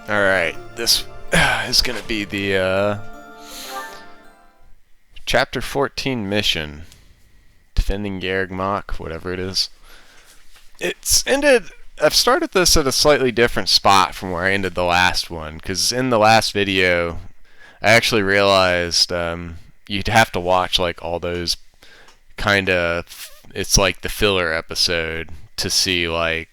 Alright, this is gonna be the Chapter 14 mission. Defending Garreg Mach, whatever it is. It's ended... I've started this at a slightly different spot from where I ended the last one, because in the last video, I actually realized you'd have to watch like all those kind of... It's like the filler episode to see like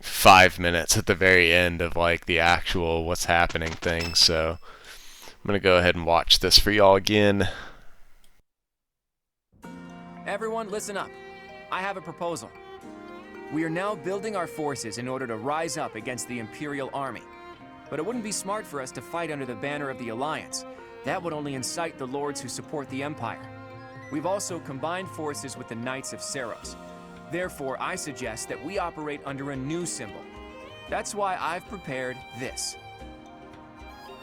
5 minutes at the very end of like the actual what's happening thing. So I'm gonna go ahead and watch this for y'all again. Everyone, listen up. I have a proposal. We are now building our forces in order to rise up against the Imperial Army. But it wouldn't be smart for us to fight under the banner of the Alliance. That would only incite the lords who support the Empire. We've also combined forces with the Knights of Serenes. Therefore, I suggest that we operate under a new symbol. That's why I've prepared this.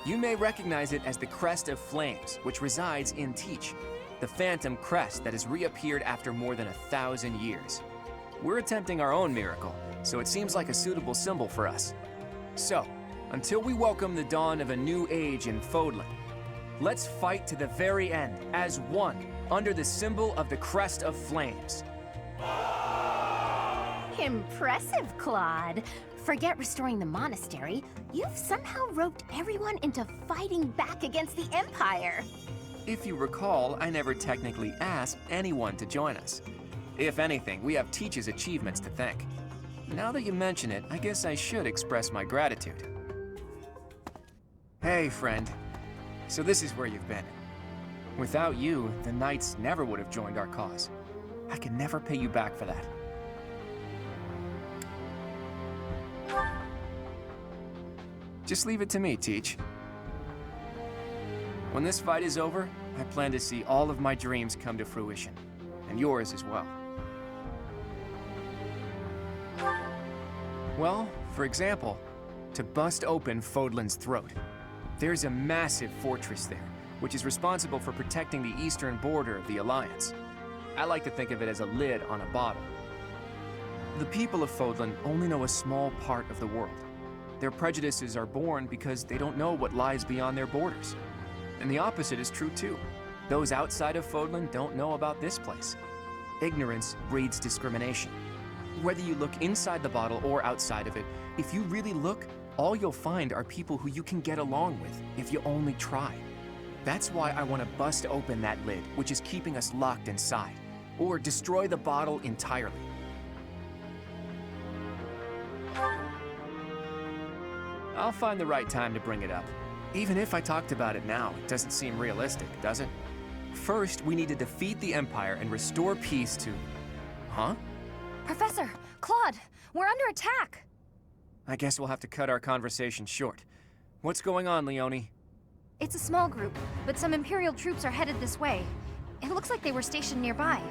You may recognize it as the Crest of Flames, which resides in Teach, the phantom crest that has reappeared after more than 1,000 years. We're attempting our own miracle, so it seems like a suitable symbol for us. So, until we welcome the dawn of a new age in Fodlan, let's fight to the very end as one under the symbol of the Crest of Flames. Impressive, Claude. Forget restoring the monastery. You've somehow roped everyone into fighting back against the Empire. If you recall, I never technically asked anyone to join us. If anything, we have Teach's achievements to thank. Now that you mention it, I guess I should express my gratitude. Hey, friend. So this is where you've been. Without you, the Knights never would have joined our cause. I can never pay you back for that. Just leave it to me, Teach. When this fight is over, I plan to see all of my dreams come to fruition. And yours as well. Well, for example, to bust open Fodlan's throat. There's a massive fortress there, which is responsible for protecting the eastern border of the Alliance. I like to think of it as a lid on a bottle. The people of Fodlan only know a small part of the world. Their prejudices are born because they don't know what lies beyond their borders. And the opposite is true too. Those outside of Fodlan don't know about this place. Ignorance breeds discrimination. Whether you look inside the bottle or outside of it, if you really look, all you'll find are people who you can get along with if you only try. That's why I want to bust open that lid, which is keeping us locked inside, or destroy the bottle entirely. I'll find the right time to bring it up. Even if I talked about it now, it doesn't seem realistic, does it? First, we need to defeat the Empire and restore peace to... Huh? Professor, Claude, we're under attack. I guess we'll have to cut our conversation short. What's going on, Leone? It's a small group, but some Imperial troops are headed this way. It looks like they were stationed nearby.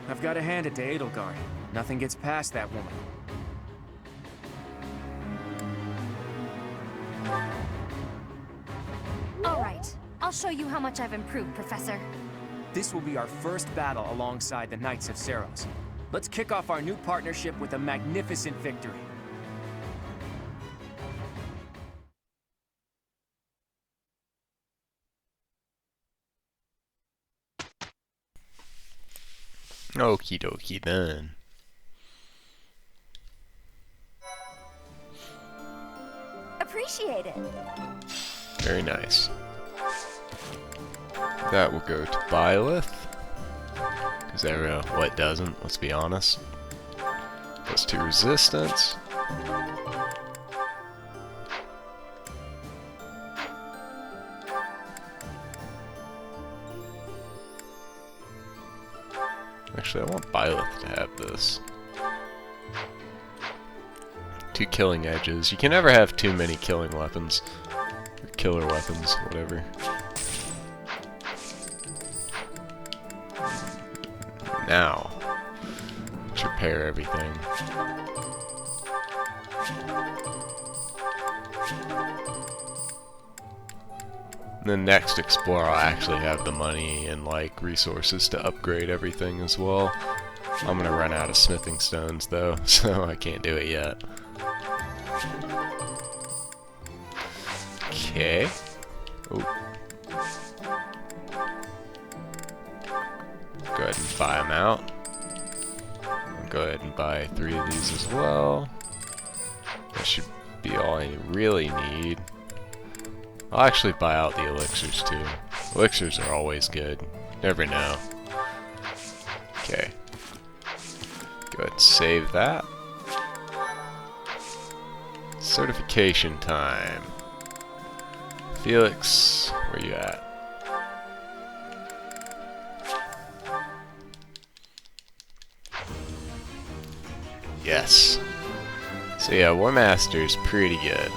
I've got to hand it to Edelgard. Nothing gets past that woman. All right, I'll show you how much I've improved, Professor. This will be our first battle alongside the Knights of Serenes. Let's kick off our new partnership with a magnificent victory. Okie dokie then. Appreciate it. Very nice. That will go to Byleth. Because what doesn't, let's be honest. +2 resistance. Actually, I want Byleth to have this. 2 killing edges. You can never have too many killing weapons. Or killer weapons, whatever. Now, let's repair everything. The next explorer, I'll actually have the money and like resources to upgrade everything as well. I'm gonna run out of smithing stones though, so I can't do it yet. Okay. Oh. Go ahead and buy them out. I'll go ahead and buy 3 of these as well. That should be all I really need. I'll actually buy out the elixirs too. Elixirs are always good. Never know. Okay. Go ahead and save that. Certification time. Felix, where you at? Yes. So yeah, War Master's pretty good.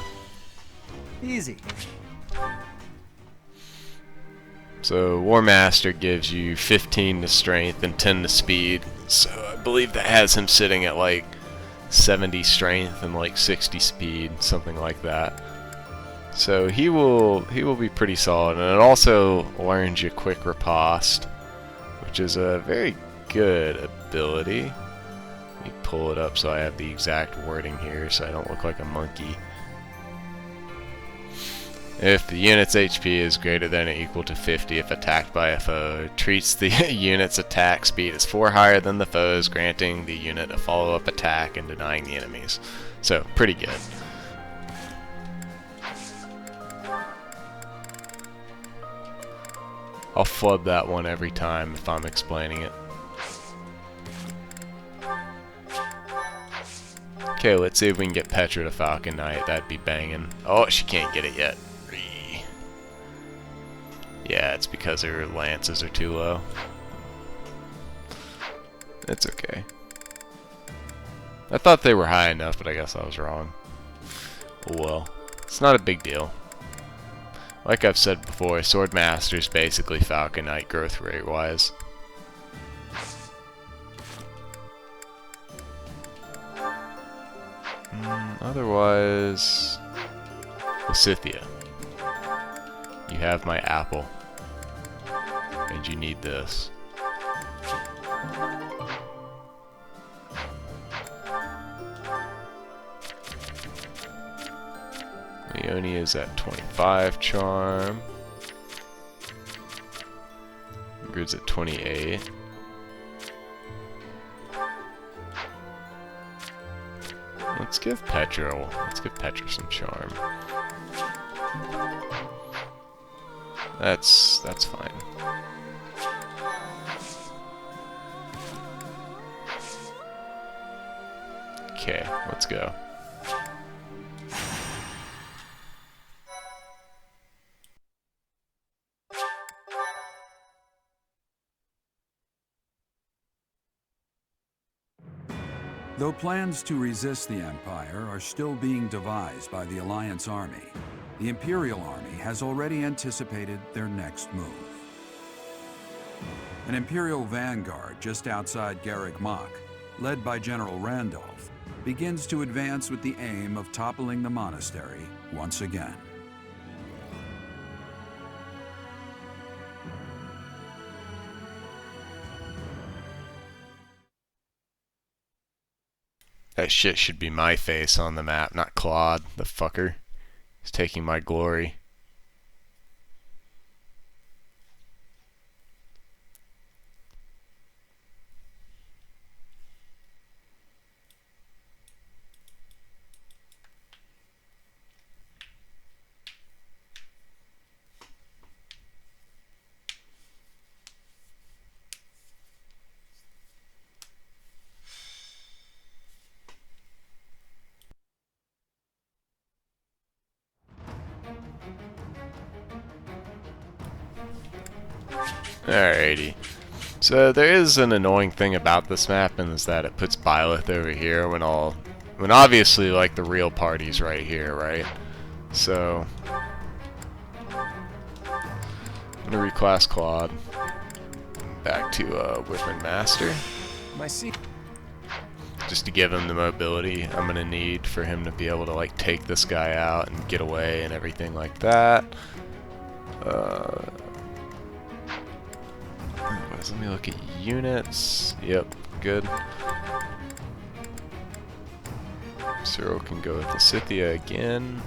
Easy. So War Master gives you 15 to strength and 10 to speed. So I believe that has him sitting at like 70 strength and like 60 speed, something like that. So he will be pretty solid, and it also learns you quick riposte, which is a very good ability. Let me pull it up so I have the exact wording here so I don't look like a monkey. If the unit's HP is greater than or equal to 50 if attacked by a foe, it treats the unit's attack speed as 4 higher than the foe's, granting the unit a follow-up attack and denying the enemies. So, pretty good. I'll flub that one every time if I'm explaining it. Okay, let's see if we can get Petra to Falcon Knight. That'd be banging. Oh, she can't get it yet. Yeah, it's because her lances are too low. It's okay. I thought they were high enough, but I guess I was wrong. Oh well. It's not a big deal. Like I've said before, Swordmaster's basically Falcon Knight growth rate wise. Otherwise, Lysithea. You have my apple. And you need this. Leonie is at 25 charm. Grid's at 28. Let's give Petra some charm. That's fine. Okay, let's go. Though plans to resist the Empire are still being devised by the Alliance Army, the Imperial Army has already anticipated their next move. An Imperial vanguard just outside Garreg Mach, led by General Randolph, begins to advance with the aim of toppling the monastery once again. That shit should be my face on the map, not Claude, the fucker. He's taking my glory. Alrighty. So there is an annoying thing about this map, and is that it puts Byleth over here when obviously like the real party's right here, right? So I'm gonna reclass Claude back to Whipping Master. My seat. Just to give him the mobility I'm gonna need for him to be able to like take this guy out and get away and everything like that. Let me look at units. Yep, good. Cyril can go with the Scythia again.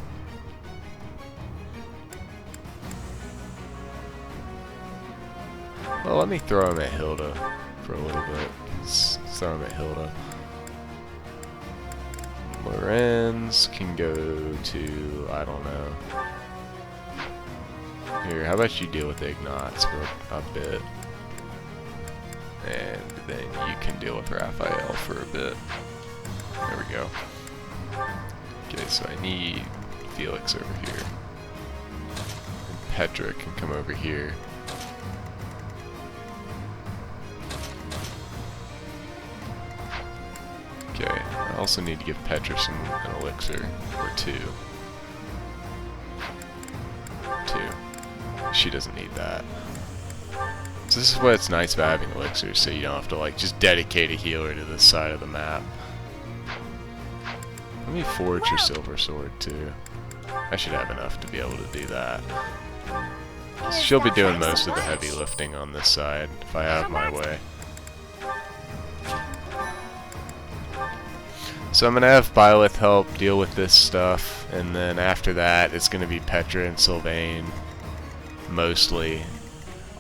Well, let me throw him at Hilda for a little bit. Let's throw him at Hilda. Lorenz can go to, I don't know. Here, how about you deal with Ignatz for a bit? And then you can deal with Raphael for a bit. There we go. Okay, so I need Felix over here. And Petra can come over here. Okay, I also need to give Petra an elixir, or two. She doesn't need that. So this is what's nice about having elixirs, so you don't have to like just dedicate a healer to this side of the map. Let me forge your silver sword too. I should have enough to be able to do that. She'll be doing most of the heavy lifting on this side, if I have my way. So I'm going to have Byleth help deal with this stuff, and then after that it's going to be Petra and Sylvain, mostly.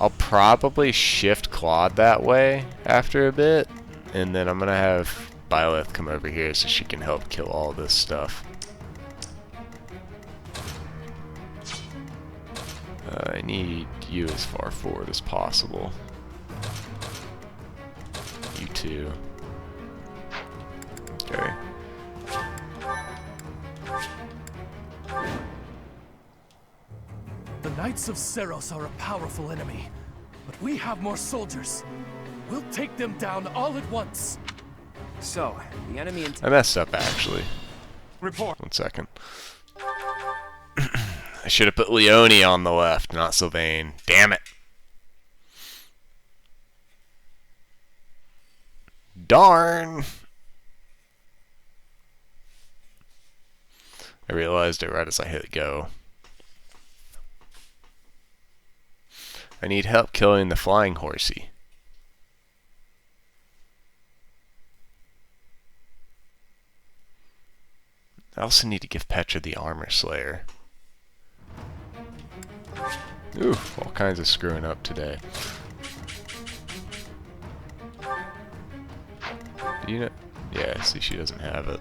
I'll probably shift Claude that way after a bit, and then I'm going to have Byleth come over here so she can help kill all this stuff. I need you as far forward as possible. You too. Okay. The Knights of Seros are a powerful enemy, but we have more soldiers. We'll take them down all at once. So, the enemy I messed up actually. Report. 1 second. I should have put Leone on the left, not Sylvain. Damn it. Darn. I realized it right as I hit go. I need help killing the flying horsey. I also need to give Petra the armor slayer. Ooh, all kinds of screwing up today. Do you know? Yeah, see, she doesn't have it.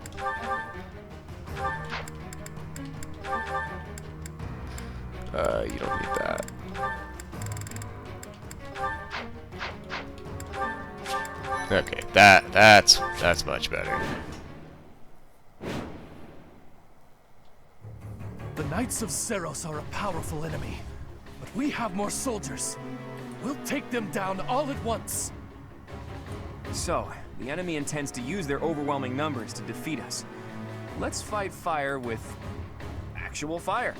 You don't need that. Okay, that's much better. The Knights of Seros are a powerful enemy, but we have more soldiers. We'll take them down all at once. So, the enemy intends to use their overwhelming numbers to defeat us. Let's fight fire with actual fire.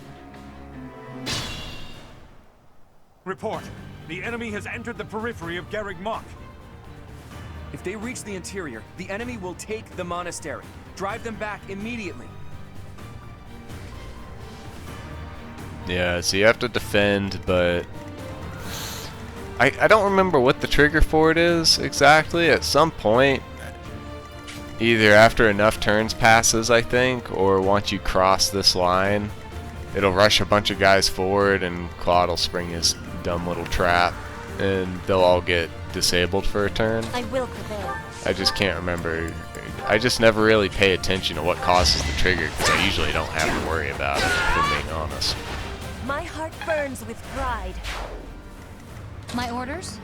Report. The enemy has entered the periphery of Garreg Mach. If they reach the interior, the enemy will take the monastery. Drive them back immediately. Yeah, so you have to defend, but I don't remember what the trigger for it is exactly. At some point, either after enough turns passes, I think, or once you cross this line, it'll rush a bunch of guys forward and Claude will spring his dumb little trap and they'll all get disabled for a turn. I will prevail. I just can't remember. I just never really pay attention to what causes the trigger because I usually don't have to worry about it, if I'm being honest. My heart burns with pride. My orders?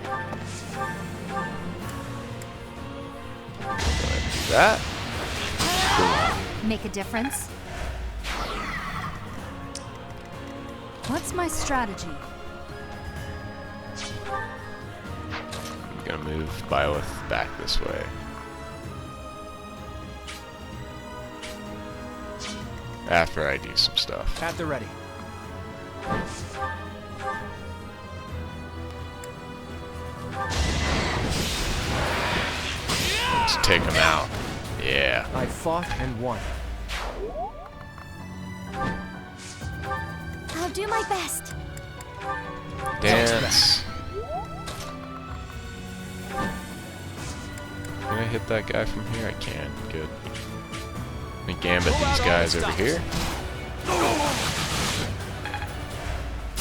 Go ahead and do that. Make a difference? What's my strategy? I'm gonna move Byleth back this way. After I do some stuff. At the ready. Let's take him out. Yeah. I fought and won. I'll do my best. Dance. Can I hit that guy from here? I can. Good. Let me gambit these guys over here.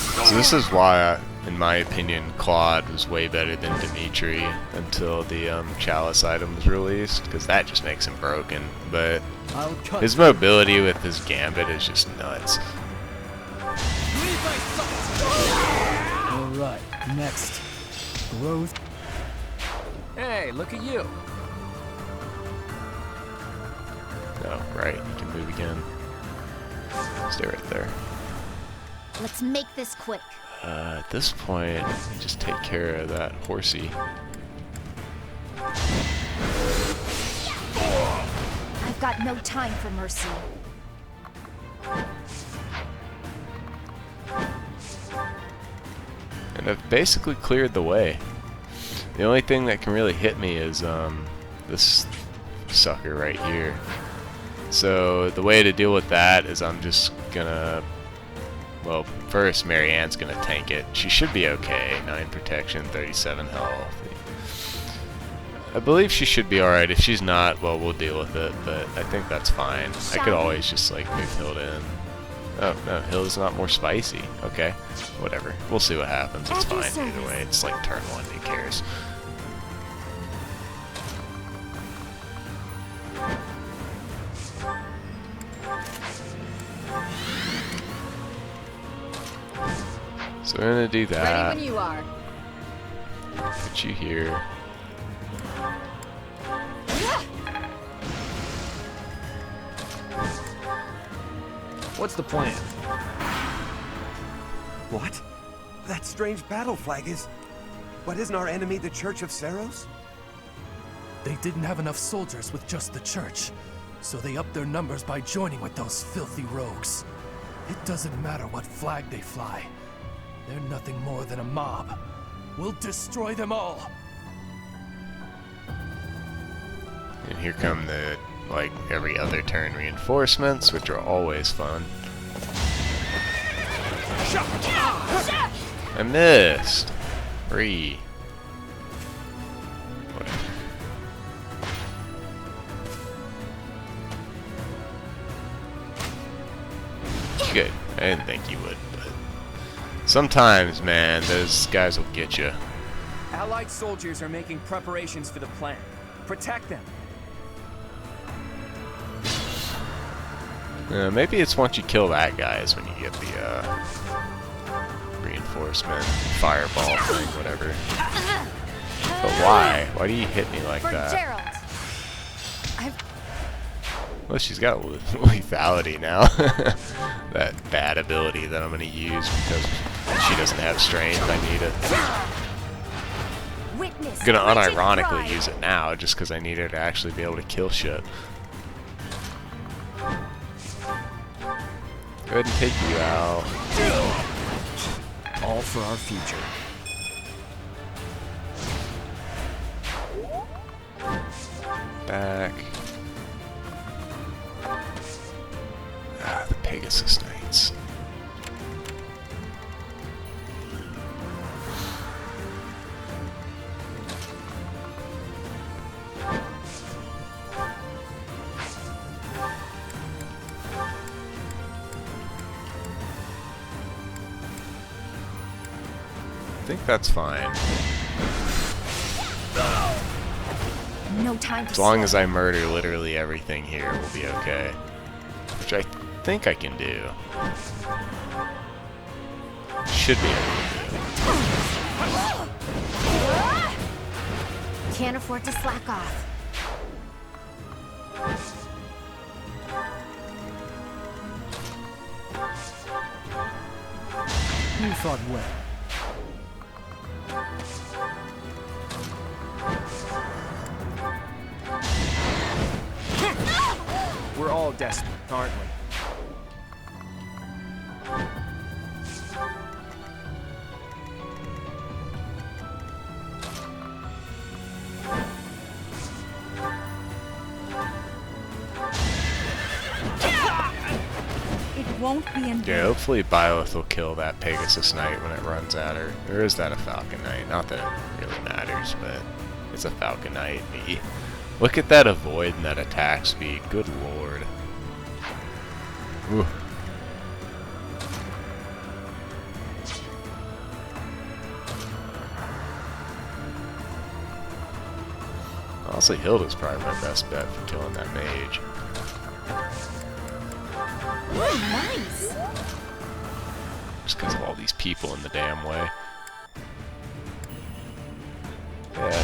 So this is why in my opinion, Claude was way better than Dimitri until the Chalice item was released, because that just makes him broken. But I'll cut. his mobility with his gambit is just nuts. Alright, next. Growth. Hey, look at you. Oh, right, you can move again. Stay right there. Let's make this quick. At this point, just take care of that horsey. I've got no time for mercy. And I've basically cleared the way. The only thing that can really hit me is this sucker right here. So the way to deal with that is I'm just gonna, well, first Marianne's gonna tank it. She should be okay. 9 protection, 37 health. I believe she should be alright. If she's not, well, we'll deal with it, but I think that's fine. I could always just like move Hilda in. Oh, no, Hilda's not more spicy. Okay, whatever. We'll see what happens. It's fine either way. It's like turn 1, who cares? So we're gonna do that. Ready when you are. Put you here. What's the plan? What? That strange battle flag is... But isn't our enemy the Church of Seros? They didn't have enough soldiers with just the church, so they upped their numbers by joining with those filthy rogues. It doesn't matter what flag they fly. They're nothing more than a mob. We'll destroy them all. And here come the, like, every other turn reinforcements, which are always fun. I missed! 3. Whatever. Good. I didn't think you would, but... Sometimes, man, those guys will get you. Allied soldiers are making preparations for the plan. Protect them. Maybe it's once you kill that guy is when you get the reinforcement, fireball thing, whatever. But why? Why do you hit me like For that? Gerald. Well, she's got lethality now. That bad ability that I'm going to use because she doesn't have strength. I need it. Witness. I'm going to Richard unironically Pride. use it now just because I need her to actually be able to kill shit. Go ahead and take you out. All for our future. Back. Ah, the Pegasus Knights. I think that's fine. No time to As long as I murder literally everything here, we'll be okay. Which I think I can do. Should be able to do. Can't afford to slack off. You fought well. We're all desperate, aren't we? It won't be in Yeah, hopefully Byleth will kill that Pegasus Knight when it runs at her. Or is that a Falcon Knight? Not that it really matters, but it's a Falcon Knight. Look at that avoid and that attack speed. Good lord. Ooh. Honestly, Hilda's probably my best bet for killing that mage. Ooh, nice. Just because of all these people in the damn way. Yeah,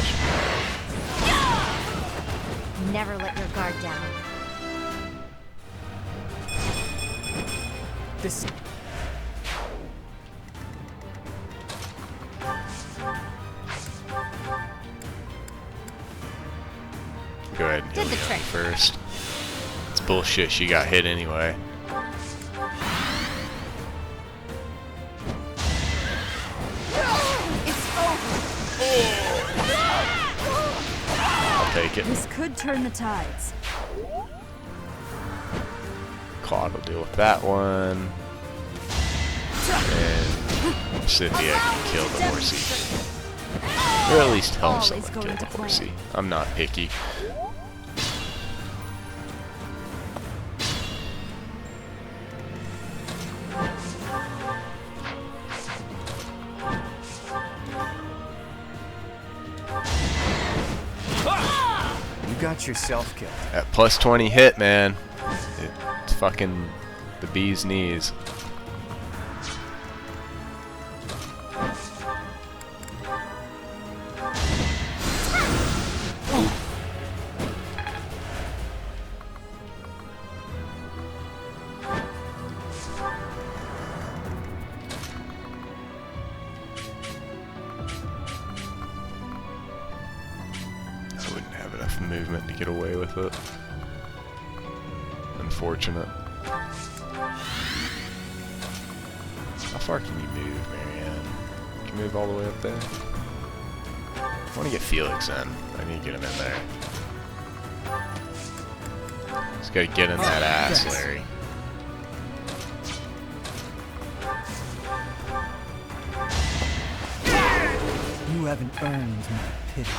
Never let your guard down. This. go ahead and heal Did the Yoni trick. first. It's bullshit, she got hit anyway. It's over. I'll take it. This could turn the tides. Claude will deal with that one. And Cynthia can kill the horsey. Or at least help Always someone go kill into the plan. horsey. I'm not picky. You got yourself killed. At plus 20 hit, man. It's fucking the bee's knees. I wouldn't have enough movement to get away with it. Unfortunate. How far can you move, Marianne? Can you move all the way up there? I want to get Felix in. I need to get him in there. Just gotta get in that ass, yes. Larry. You haven't earned my pity.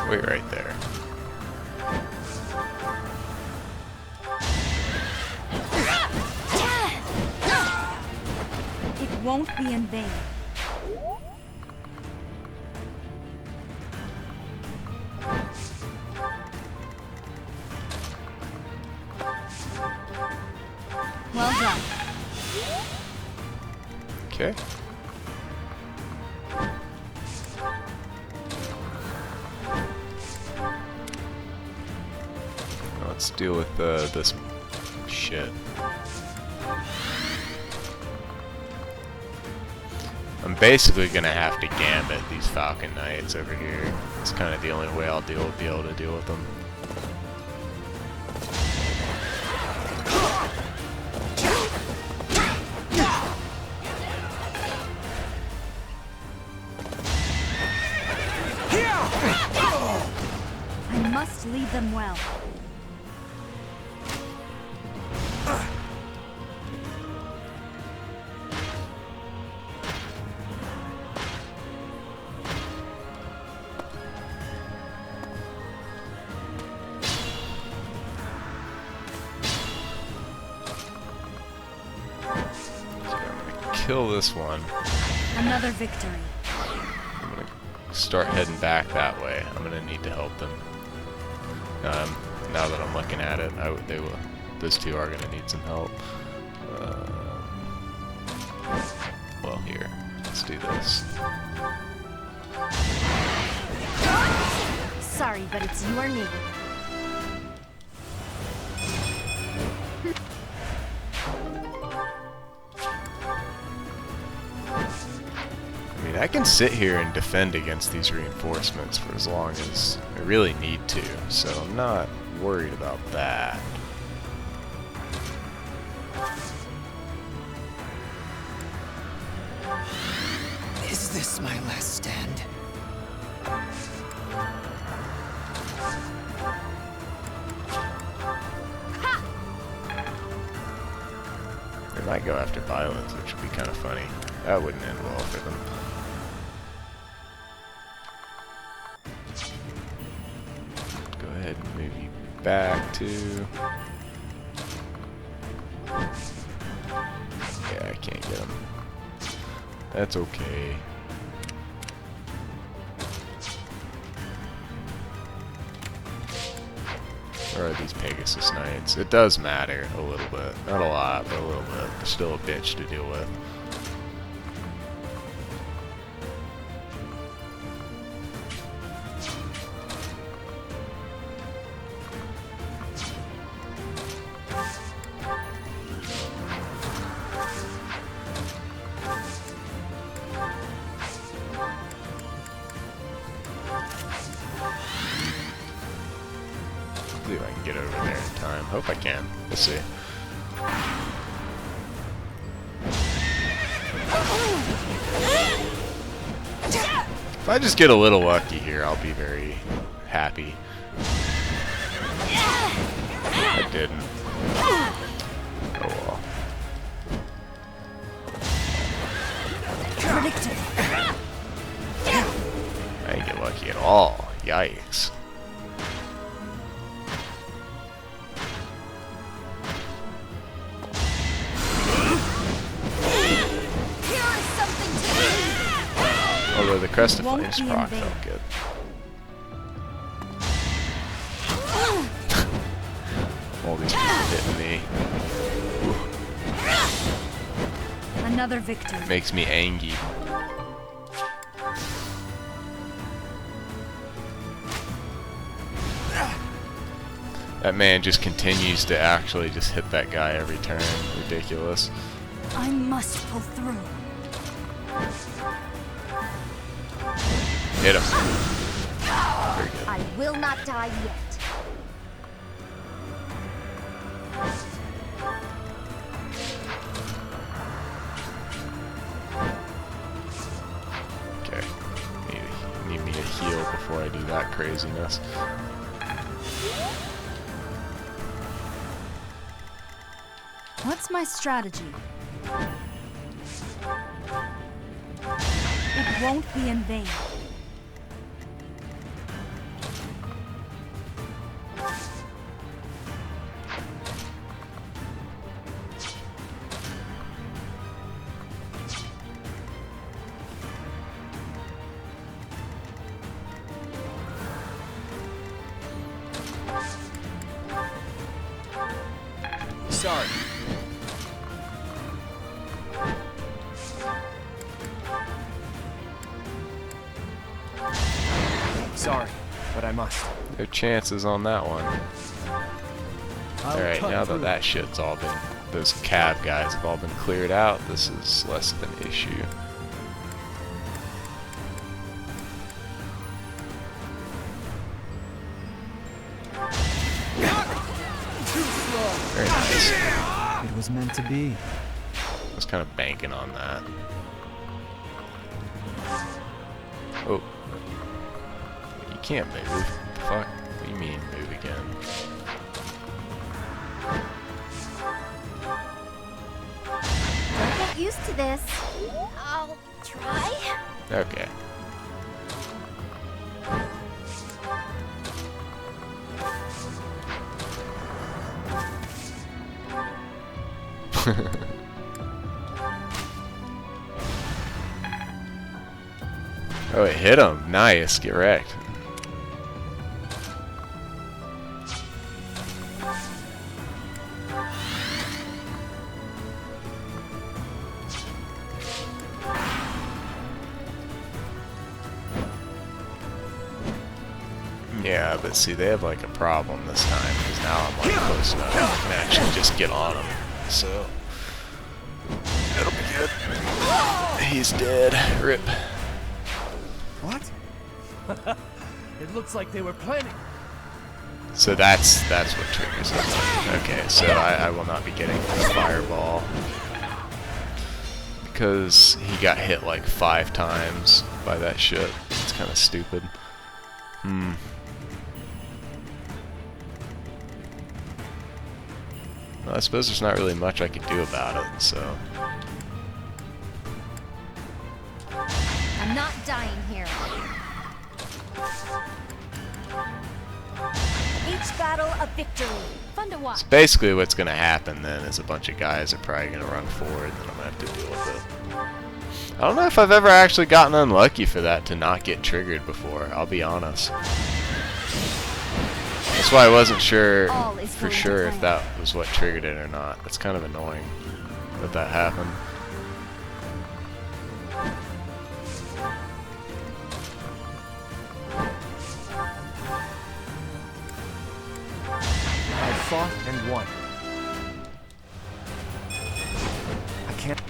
Wait right there. It won't be in vain. Well done. Okay. Now let's deal with this shit. I'm basically gonna have to gambit these Falcon Knights over here. It's kind of the only way I'll be able to deal with them. I must lead them well. So I'm gonna kill this one. Another victory. I'm gonna start heading back that way. I'm gonna need to help them. Now that I'm looking at it, those two are gonna need some help. Well, here, let's do this. Sorry, but it's you or me. I mean, I can sit here and defend against these reinforcements for as long as I really need to, so I'm not worried about that. Is this my last stand? They might go after violence, which would be kind of funny. That wouldn't end well for them. Go ahead and move you back to... Yeah, I can't get him. That's okay. Where are these Pegasus Knights? It does matter a little bit. Not a lot, but a little bit. They're still a bitch to deal with. See if I can get over there in time. Hope I can. We'll see. If I just get a little lucky here, I'll be very happy. I didn't. Oh well. I didn't get lucky at all. Yikes. Although the Crest of Flames proc felt good. All these people hitting me. Ooh. Another victory. Makes me angry. That man just continues to actually just hit that guy every turn. Ridiculous. I must pull through. Hit him. Very good. I will not die yet. Okay. Need me to heal before I do that craziness. What's my strategy? It won't be in vain. Sorry. Sorry, but I must. No chances on that one. Alright, now that that shit's all been... Those cab guys have all been cleared out, this is less of an issue. Very nice. It was meant to be. I was kind of banking on that. Oh. You can't move. What the fuck? What do you mean, move again? Don't get used to this. I'll try. Okay. Oh, it hit him. Nice. Get wrecked. Yeah, but see, they have like a problem this time, because now I'm like close enough. I can actually just get on him. So, it'll be good. He's dead. Rip. What? It looks like they were planning. So that's what triggers it. Okay, so I will not be getting the fireball. Because he got hit like 5 times by that shit. It's kind of stupid. Well, I suppose there's not really much I could do about it, so... I'm not dying here. Each battle a victory. Fun to watch. So basically what's going to happen then is a bunch of guys are probably going to run forward, and then I'm going to have to deal with it. I don't know if I've ever actually gotten unlucky for that to not get triggered before, I'll be honest. That's why I wasn't sure for sure if that was what triggered it or not. It's kind of annoying that that happened. I fought and won. I can't.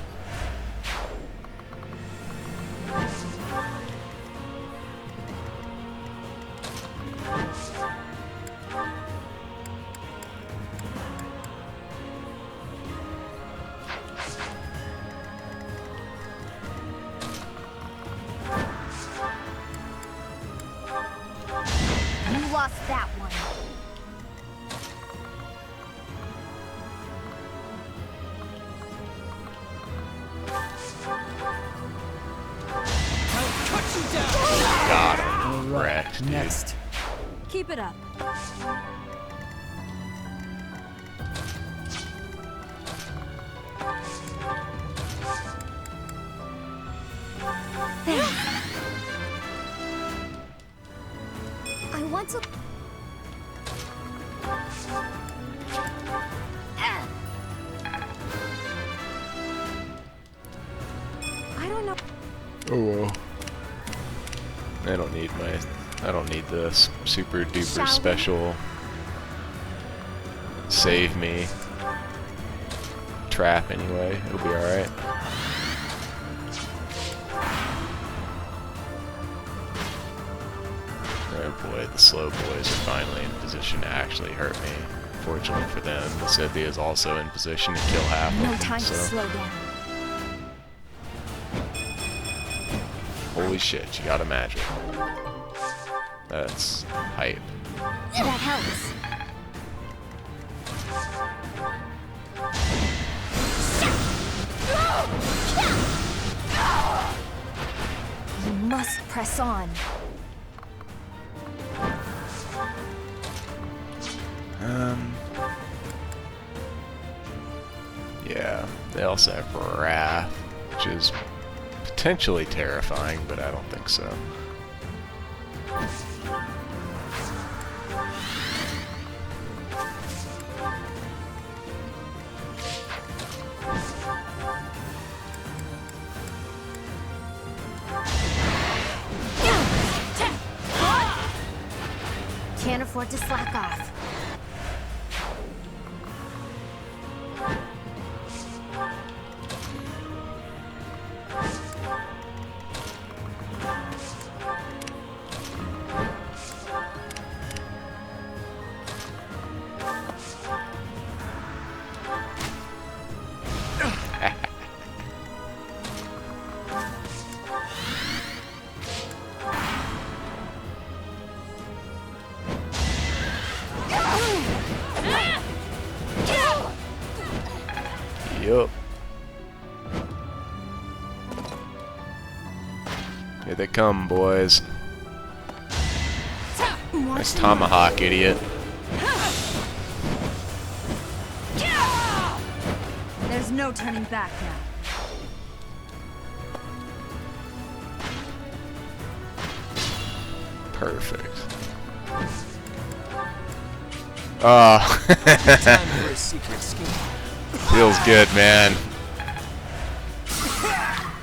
You lost that one. Got him. Wrecked, dude. Next. Keep it up. I want to. I don't know. Oh well. I don't need this super duper Shall we? special save me trap anyway. It'll be alright. Oh boy, the slow boys are finally in position to actually hurt me. Fortunately for them, the Scythia is also in position to kill half No of them, time to so slow down. holy shit, you got a magic. That's hype. That helps. You must press on. Yeah, they also have Wrath, which is potentially terrifying, but I don't think so. Can't afford to slack off. Yup. Here they come, boys. Nice tomahawk, idiot. There's no turning back now. Perfect. Oh. Time for a secret scheme. Feels good, man.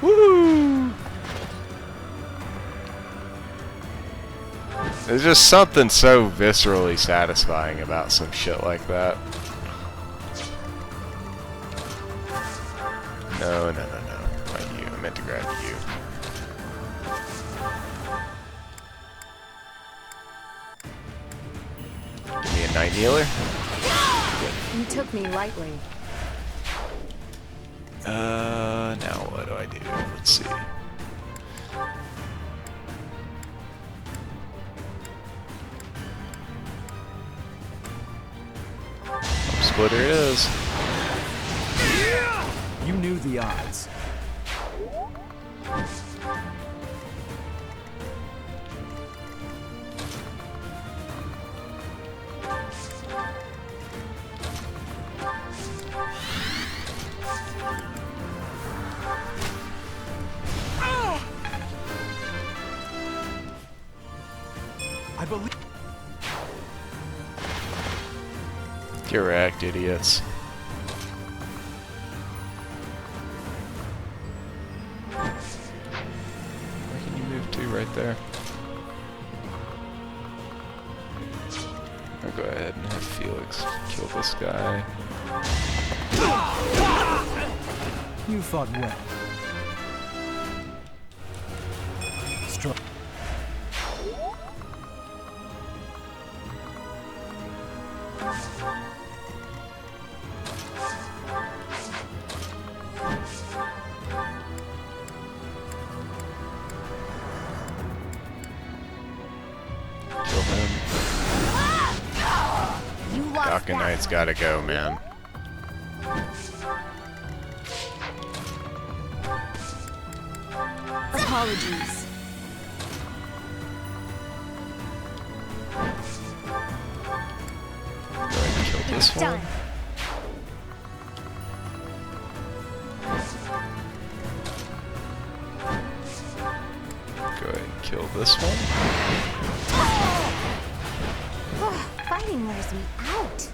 Woo! There's just something so viscerally satisfying about some shit like that. No, no, no, no. Not you. I meant to grab you. Give me a night kneeler. You took me lightly. Now what do I do? Let's see. Splitter it is. You knew the odds. believe. Get wrecked, idiots. Where can you move to? Right there. I'll go ahead and have Felix kill this guy. You fought well. Strong. Kill him. You lost Falcon that Knight's one. gotta go, man. Apologies. Go ahead and kill this one. Done. Go ahead and kill this one. Fighting wears me out.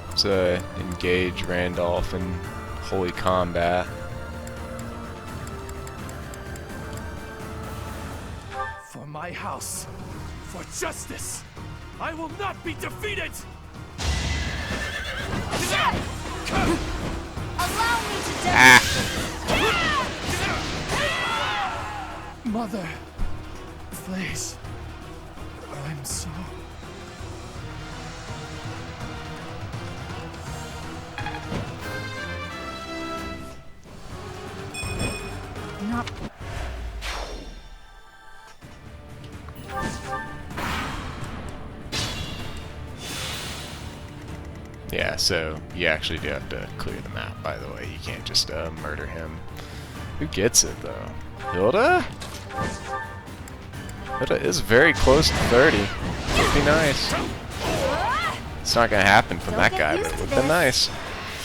Let's engage Randolph in holy combat. For my house, for justice, I will not be defeated! Allow me to die. Mother, please, I'm so... Not. Yeah, so you actually do have to clear the map, by the way. You can't just murder him. Who gets it, though? Hilda? Hilda is very close to 30. Would be nice. It's not gonna happen from that guy, but it would be nice.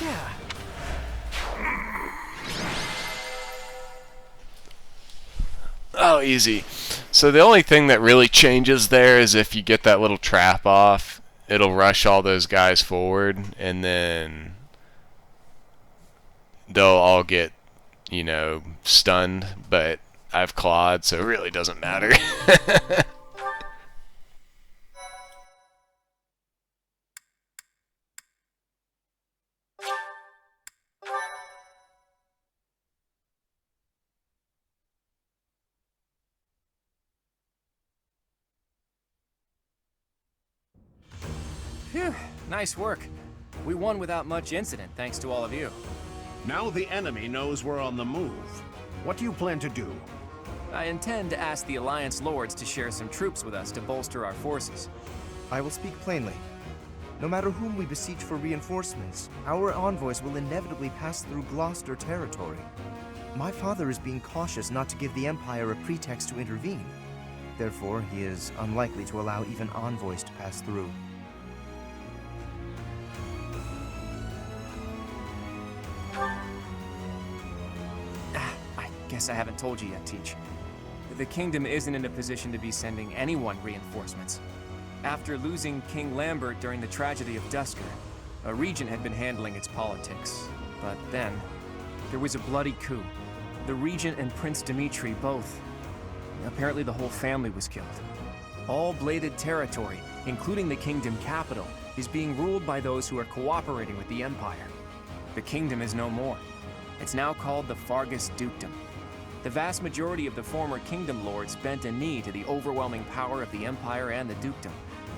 Yeah. Oh, easy. So the only thing that really changes there is if you get that little trap off, it'll rush all those guys forward, and then they'll all get, you know, stunned, but I've clawed, so it really doesn't matter. Phew, nice work. We won without much incident, thanks to all of you. Now the enemy knows we're on the move. What do you plan to do? I intend to ask the Alliance Lords to share some troops with us to bolster our forces. I will speak plainly. No matter whom we besiege for reinforcements, our envoys will inevitably pass through Gloucester territory. My father is being cautious not to give the Empire a pretext to intervene. Therefore, he is unlikely to allow even envoys to pass through. I guess I haven't told you yet, Teach. The kingdom isn't in a position to be sending anyone reinforcements. After losing King Lambert during the tragedy of Dusker, a regent had been handling its politics. But then, there was a bloody coup. The regent and Prince Dimitri both. Apparently the whole family was killed. All bladed territory, including the kingdom capital, is being ruled by those who are cooperating with the Empire. The kingdom is no more. It's now called the Fargus Dukedom. The vast majority of the former kingdom lords bent a knee to the overwhelming power of the Empire and the Dukedom,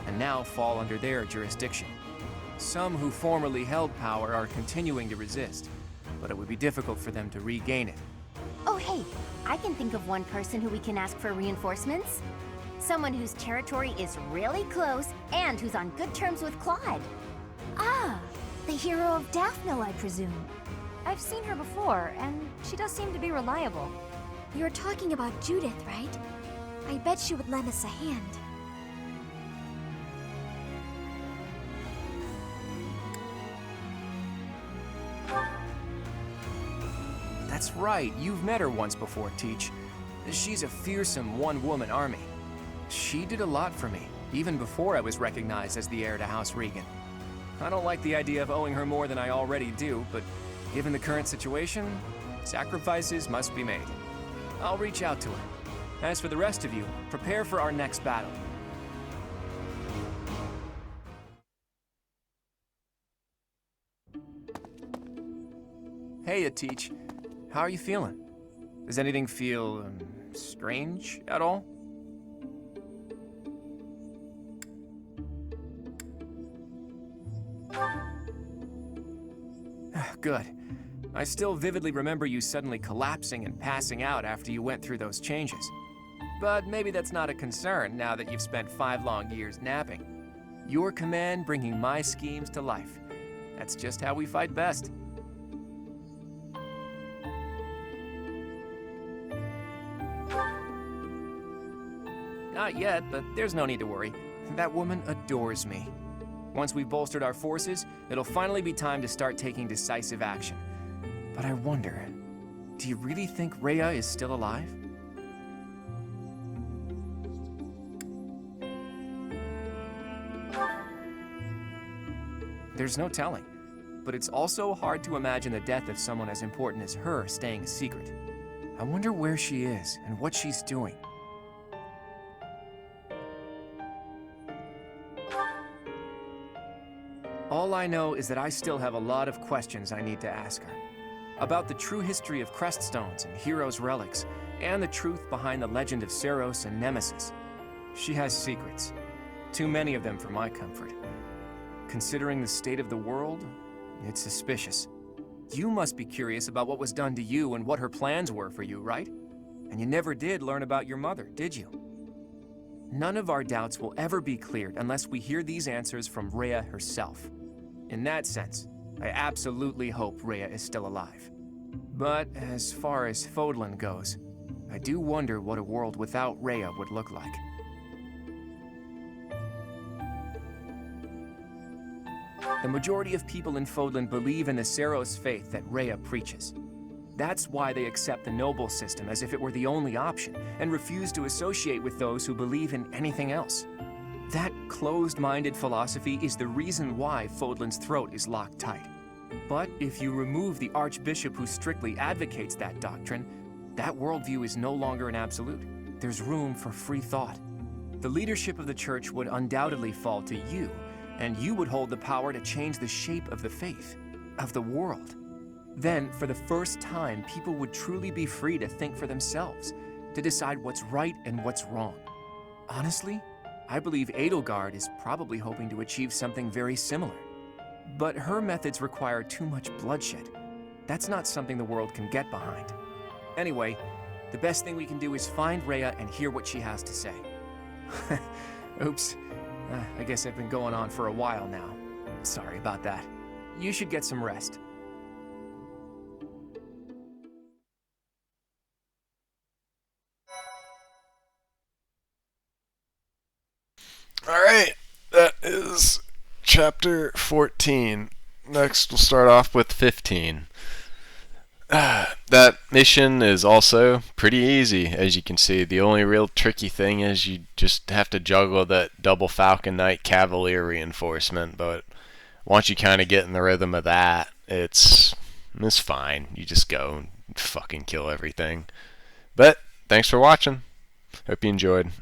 and now fall under their jurisdiction. Some who formerly held power are continuing to resist, but it would be difficult for them to regain it. Oh, hey, I can think of one person who we can ask for reinforcements. Someone whose territory is really close and who's on good terms with Claude. Ah, the hero of Daphne, I presume. I've seen her before, and she does seem to be reliable. You're talking about Judith, right? I bet she would lend us a hand. That's right, you've met her once before, Teach. She's a fearsome one-woman army. She did a lot for me, even before I was recognized as the heir to House Regan. I don't like the idea of owing her more than I already do, but given the current situation, sacrifices must be made. I'll reach out to her. As for the rest of you, prepare for our next battle. Hey, Teach. How are you feeling? Does anything feel strange at all? Good. I still vividly remember you suddenly collapsing and passing out after you went through those changes. But maybe that's not a concern now that you've spent 5 long years napping. Your command bringing my schemes to life. That's just how we fight best. Not yet, but there's no need to worry. That woman adores me. Once we've bolstered our forces, it'll finally be time to start taking decisive action. But I wonder, do you really think Rhea is still alive? There's no telling, but it's also hard to imagine the death of someone as important as her staying a secret. I wonder where she is and what she's doing. All I know is that I still have a lot of questions I need to ask her. About the true history of Creststones and Heroes' Relics, and the truth behind the legend of Seros and Nemesis. She has secrets. Too many of them for my comfort. Considering the state of the world, it's suspicious. You must be curious about what was done to you and what her plans were for you, right? And you never did learn about your mother, did you? None of our doubts will ever be cleared unless we hear these answers from Rhea herself. In that sense, I absolutely hope Rhea is still alive. But as far as Fodlan goes, I do wonder what a world without Rhea would look like. The majority of people in Fodlan believe in the Seros faith that Rhea preaches. That's why they accept the noble system as if it were the only option, and refuse to associate with those who believe in anything else. That closed-minded philosophy is the reason why Fodlan's throat is locked tight. But if you remove the Archbishop who strictly advocates that doctrine, that worldview is no longer an absolute. There's room for free thought. The leadership of the Church would undoubtedly fall to you, and you would hold the power to change the shape of the faith, of the world. Then, for the first time, people would truly be free to think for themselves, to decide what's right and what's wrong. Honestly, I believe Edelgard is probably hoping to achieve something very similar. But her methods require too much bloodshed. That's not something the world can get behind. Anyway, the best thing we can do is find Rhea and hear what she has to say. Oops. I guess I've been going on for a while now. Sorry about that. You should get some rest. Alright, that is chapter 14. Next, we'll start off with 15. That mission is also pretty easy, as you can see. The only real tricky thing is you just have to juggle that double Falcon Knight Cavalier reinforcement, but once you kind of get in the rhythm of that, it's fine. You just go and fucking kill everything. But, thanks for watching. Hope you enjoyed.